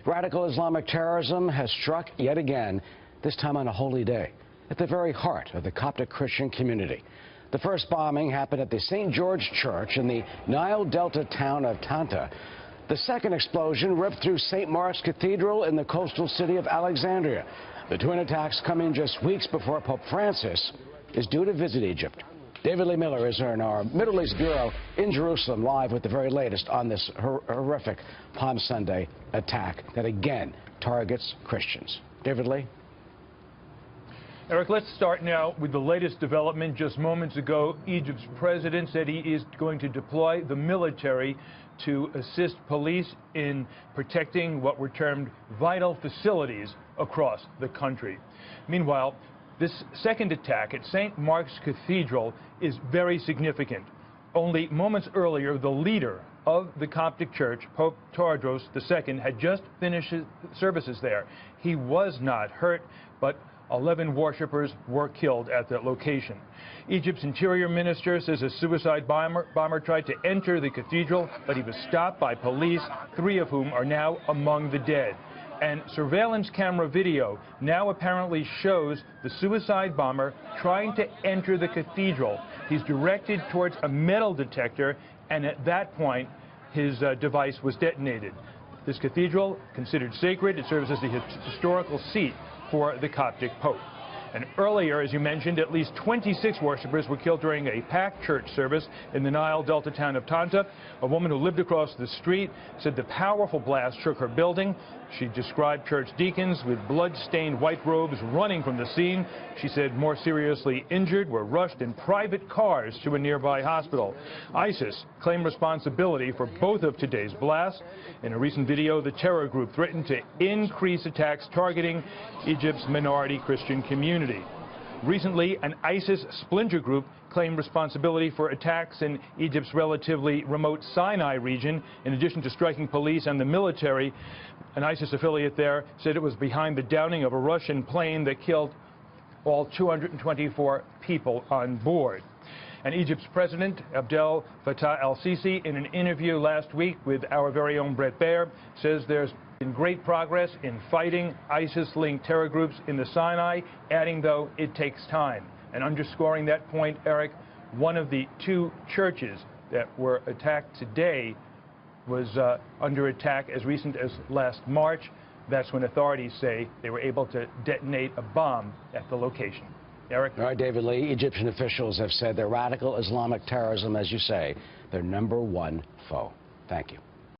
Radical Islamic terrorism has struck yet again, this time on a holy day, at the very heart of the Coptic Christian community. The first bombing happened at the St. George Church in the Nile Delta town of Tanta. The second explosion ripped through St. Mark's Cathedral in the coastal city of Alexandria. The twin attacks come in just weeks before Pope Francis is due to visit Egypt. David Lee Miller is in our Middle East Bureau in Jerusalem, live with the very latest on this horrific Palm Sunday attack that again targets Christians. David Lee? Eric, let's start now with the latest development. Just moments ago, Egypt's president said he is going to deploy the military to assist police in protecting what were termed vital facilities across the country. Meanwhile, this second attack at St. Mark's Cathedral is very significant. Only moments earlier, the leader of the Coptic Church, Pope Tawadros II, had just finished his services there. He was not hurt, but 11 worshippers were killed at that location. Egypt's interior minister says a suicide bomber tried to enter the cathedral, but he was stopped by police, 3 of whom are now among the dead. And surveillance camera video now apparently shows the suicide bomber trying to enter the cathedral. He's directed towards a metal detector, and at that point, his device was detonated. This cathedral, considered sacred, it serves as the historical seat for the Coptic Pope. And earlier, as you mentioned, at least 26 worshippers were killed during a packed church service in the Nile Delta town of Tanta. A woman who lived across the street said the powerful blast shook her building. She described church deacons with blood-stained white robes running from the scene. She said more seriously injured were rushed in private cars to a nearby hospital. ISIS claimed responsibility for both of today's blasts. In a recent video, the terror group threatened to increase attacks targeting Egypt's minority Christian community. Recently, an ISIS splinter group claimed responsibility for attacks in Egypt's relatively remote Sinai region. In addition to striking police and the military, an ISIS affiliate there said it was behind the downing of a Russian plane that killed all 224 people on board. And Egypt's president, Abdel Fattah el-Sisi, in an interview last week with our very own Bret Baier, says there's been great progress in fighting ISIS-linked terror groups in the Sinai, adding, though, it takes time. And underscoring that point, Eric, one of the 2 churches that were attacked today was under attack as recent as last March. That's when authorities say they were able to detonate a bomb at the location. Eric? All right, David Lee. Egyptian officials have said that radical Islamic terrorism, as you say, their #1 foe. Thank you.